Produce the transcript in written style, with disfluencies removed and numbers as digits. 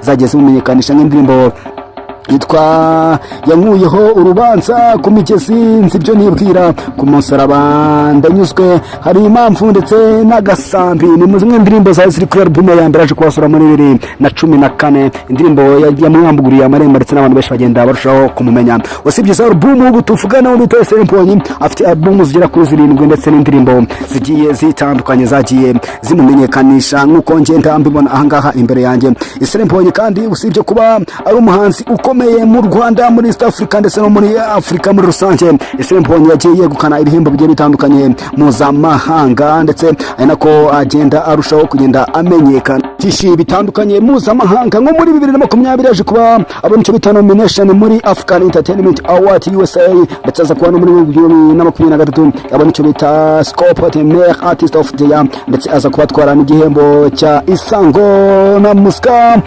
zagiye zimumenyekanisha nk'indirimbo yitwa yankuyeho urubanza ku migezi nzibyo nibwira ku musaraba ndanyuzwe hari impamvu ndetse n'agasambi ni mu zimwe indirimbo za ziri kuri album ya mbere aje kubasura muri 2014 indirimbo yamwambuguriye amarembo ndetse n'abantu benshi bagenda barushaho kumumenya wasibye za album ubu tuvugana undi twese Mbonyi afite album zigera kuri 7 ndetse n'indirimbo zigiye zitandukanye zagiye zimumenyekanisha nk'uko ngenda mbibona ahangaha imbere yanjye Mbonyi kandi usibye kuba ari umuhanzi ukomeye mu Rwanda muri East Africa ndetse no muri Africa muri rusange Mbonyi yagiye yegukana ibihembo bigiye bitandukanye mpuzamahanga ndetse ari nako agenda arushaho kugenda amenyekana kishi bitandukanye mpuzamahanga nko muri 2020 yaje kuba abona icyo bita nomination muri African Entertainment Award USA ndetse aza kuba no muri 2023 abona icyo bita Scope the Meilleur Artist of the Year ndetse aza kuba twara n'igihembo cya Isango na Muska